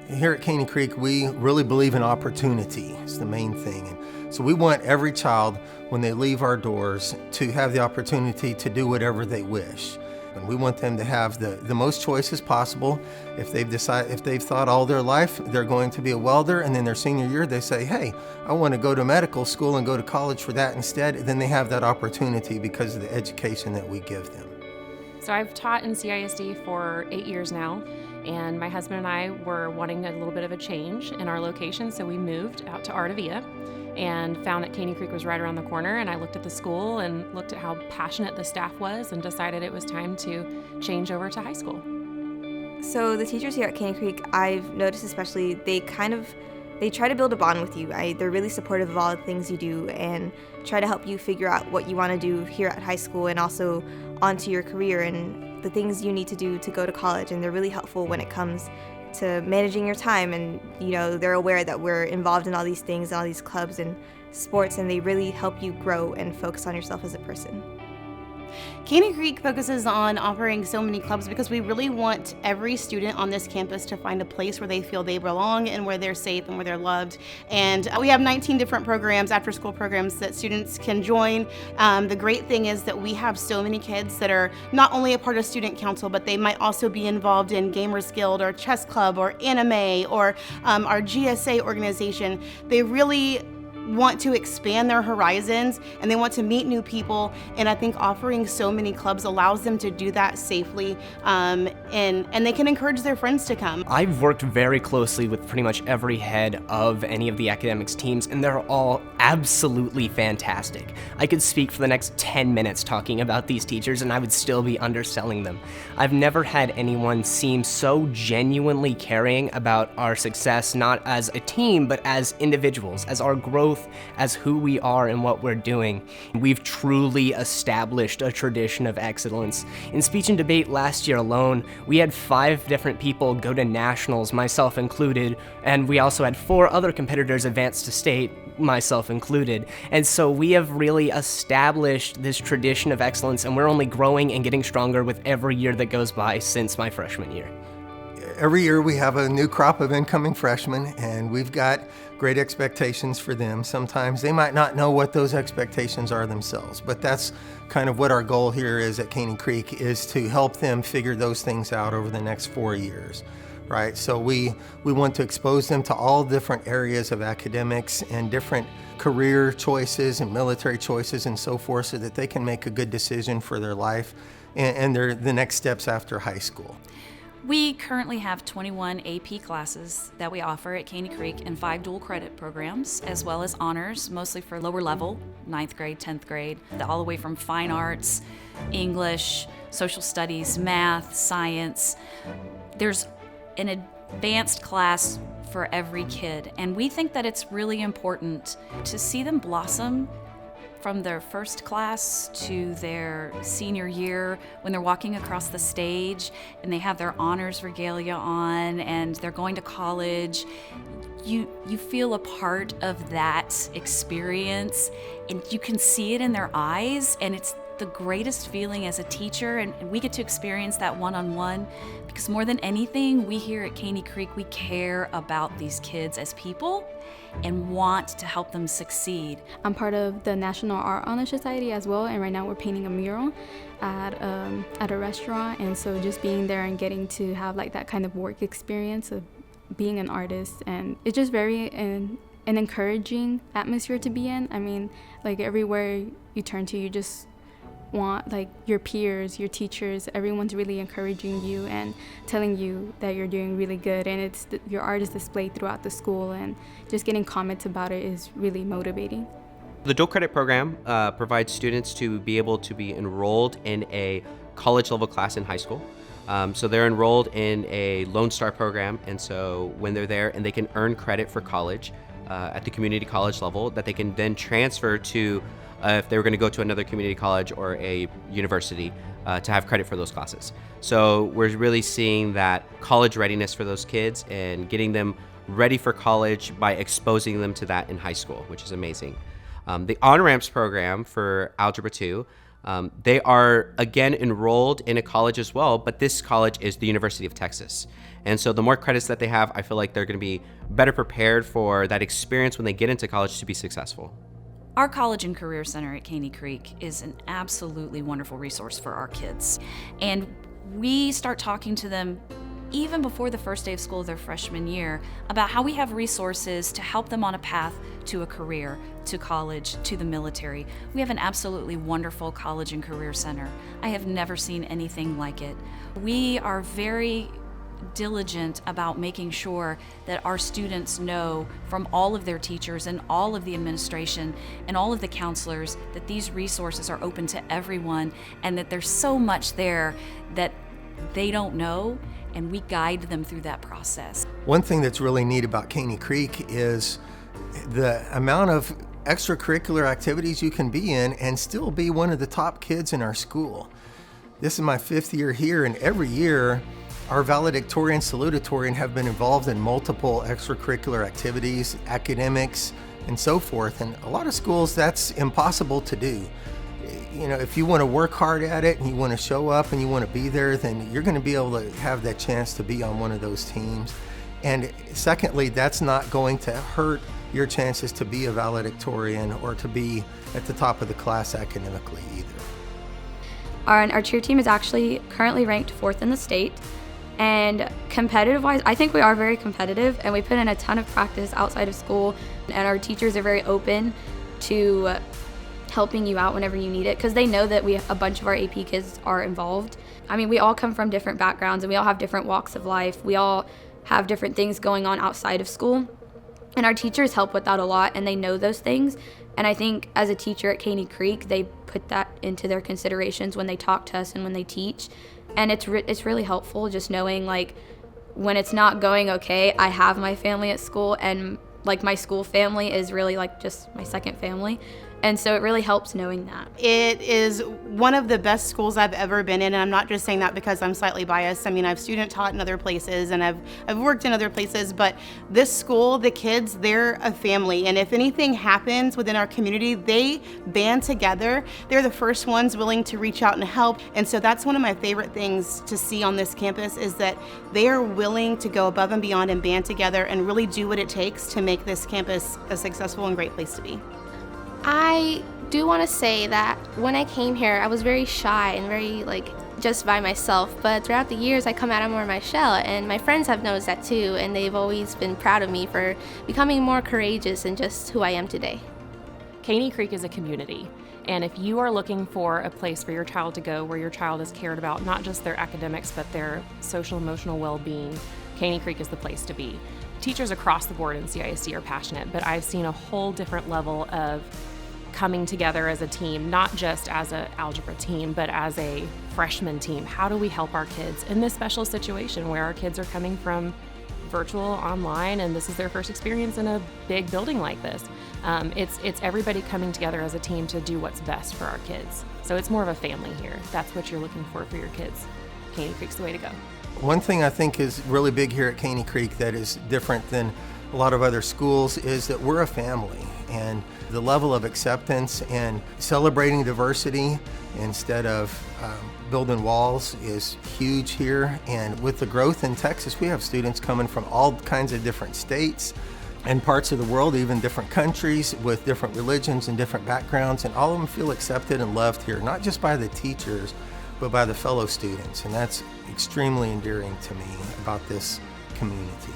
Here at Caney Creek, we really believe in opportunity. It's the main thing. And so we want every child, when they leave our doors, to have the opportunity to do whatever they wish. And we want them to have the most choices possible. If they've thought all their life they're going to be a welder, and then their senior year they say, hey, I want to go to medical school and go to college for that instead, then they have that opportunity because of the education that we give them. So I've taught in CISD for 8 years now, and my husband and I were wanting a little bit of a change in our location, so we moved out to ARTAVIA and found that Caney Creek was right around the corner. And I looked at the school and looked at how passionate the staff was and decided it was time to change over to high school. So the teachers here at Caney Creek, I've noticed especially, they try to build a bond with you. They're really supportive of all the things you do and try to help you figure out what you want to do here at high school and also onto your career and the things you need to do to go to college. And they're really helpful when it comes to managing your time, and they're aware that we're involved in all these things, all these clubs and sports, and they really help you grow and focus on yourself as a person. Caney Creek focuses on offering so many clubs because we really want every student on this campus to find a place where they feel they belong and where they're safe and where they're loved. And we have 19 different programs, after-school programs that students can join. The great thing is that we have so many kids that are not only a part of student council, but they might also be involved in Gamers Guild or Chess Club or anime or our GSA organization. They really want to expand their horizons and they want to meet new people, and I think offering so many clubs allows them to do that safely, and they can encourage their friends to come. I've worked very closely with pretty much every head of any of the academics teams, and they're all absolutely fantastic. I could speak for the next 10 minutes talking about these teachers and I would still be underselling them. I've never had anyone seem so genuinely caring about our success, not as a team, but as individuals, as our growth, as who we are and what we're doing. We've truly established a tradition of excellence. In speech and debate last year alone, we had 5 different people go to nationals, myself included, and we also had 4 other competitors advance to state, myself included. And so we have really established this tradition of excellence, and we're only growing and getting stronger with every year that goes by since my freshman year. Every year we have a new crop of incoming freshmen, and we've got great expectations for them. Sometimes they might not know what those expectations are themselves, but that's kind of what our goal here is at Caney Creek, is to help them figure those things out over the next 4 years. Right, so we want to expose them to all different areas of academics and different career choices and military choices and so forth, so that they can make a good decision for their life and the next steps after high school. We currently have 21 AP classes that we offer at Caney Creek and 5 dual credit programs, as well as honors, mostly for lower level, 9th grade, 10th grade, all the way from fine arts, English, social studies, math, science. There's an advanced class for every kid, and we think that it's really important to see them blossom from their first class to their senior year, when they're walking across the stage and they have their honors regalia on and they're going to college. You feel a part of that experience, and you can see it in their eyes, and it's the greatest feeling as a teacher, and we get to experience that one-on-one, because more than anything, we here at Caney Creek, we care about these kids as people and want to help them succeed. I'm part of the National Art Honor Society as well, and right now we're painting a mural at a restaurant, and so just being there and getting to have like that kind of work experience of being an artist, and it's just very an encouraging atmosphere to be in. I mean, like everywhere you turn to, you just want like your peers, your teachers, everyone's really encouraging you and telling you that you're doing really good, and your art is displayed throughout the school, and just getting comments about it is really motivating. The dual credit program provides students to be able to be enrolled in a college level class in high school. So they're enrolled in a Lone Star program, and so when they're there and they can earn credit for college at the community college level that they can then transfer to if they were going to go to another community college or a university to have credit for those classes. So we're really seeing that college readiness for those kids and getting them ready for college by exposing them to that in high school, which is amazing. The On-Ramps program for Algebra 2 They are, again, enrolled in a college as well, but this college is the University of Texas. And so the more credits that they have, I feel like they're going to be better prepared for that experience when they get into college to be successful. Our College and Career Center at Caney Creek is an absolutely wonderful resource for our kids. And we start talking to them even before the first day of school of their freshman year about how we have resources to help them on a path to a career, to college, to the military. We have an absolutely wonderful College and Career Center. I have never seen anything like it. We are very diligent about making sure that our students know from all of their teachers and all of the administration and all of the counselors that these resources are open to everyone and that there's so much there that they don't know, and we guide them through that process. One thing that's really neat about Caney Creek is the amount of extracurricular activities you can be in and still be one of the top kids in our school. This is my 5th year here, and every year our valedictorian, salutatorian have been involved in multiple extracurricular activities, academics, and so forth. And a lot of schools, that's impossible to do. You know, if you want to work hard at it and you want to show up and you want to be there, then you're going to be able to have that chance to be on one of those teams. And secondly, that's not going to hurt your chances to be a valedictorian or to be at the top of the class academically either. Our cheer team is actually currently ranked 4th in the state. And competitive-wise, I think we are very competitive, and we put in a ton of practice outside of school, and our teachers are very open to helping you out whenever you need it, because they know that a bunch of our AP kids are involved. I mean, we all come from different backgrounds, and we all have different walks of life. We all have different things going on outside of school, and our teachers help with that a lot, and they know those things. And I think as a teacher at Caney Creek, they put that into their considerations when they talk to us and when they teach. And it's really helpful just knowing, like, when it's not going okay, I have my family at school, and like my school family is really like just my second family. And so it really helps knowing that. It is one of the best schools I've ever been in, and I'm not just saying that because I'm slightly biased. I mean, I've student taught in other places, and I've worked in other places, but this school, the kids, they're a family, and if anything happens within our community, they band together. They're the first ones willing to reach out and help, and so that's one of my favorite things to see on this campus is that they are willing to go above and beyond and band together and really do what it takes to make this campus a successful and great place to be. I do want to say that when I came here, I was very shy and very just by myself, but throughout the years I come out of more of my shell, and my friends have noticed that too, and they've always been proud of me for becoming more courageous and just who I am today. Caney Creek is a community, and if you are looking for a place for your child to go where your child is cared about, not just their academics but their social emotional well-being, Caney Creek is the place to be. Teachers across the board in CISD are passionate, but I've seen a whole different level of coming together as a team, not just as an algebra team, but as a freshman team. How do we help our kids in this special situation where our kids are coming from virtual online and this is their first experience in a big building like this? It's everybody coming together as a team to do what's best for our kids. So it's more of a family here. That's what you're looking for your kids. Caney Creek's the way to go. One thing I think is really big here at Caney Creek that is different than a lot of other schools is that we're a family, and the level of acceptance and celebrating diversity instead of building walls is huge here. And with the growth in Texas, we have students coming from all kinds of different states and parts of the world, even different countries with different religions and different backgrounds, and all of them feel accepted and loved here, not just by the teachers, but by the fellow students. And that's extremely endearing to me about this community.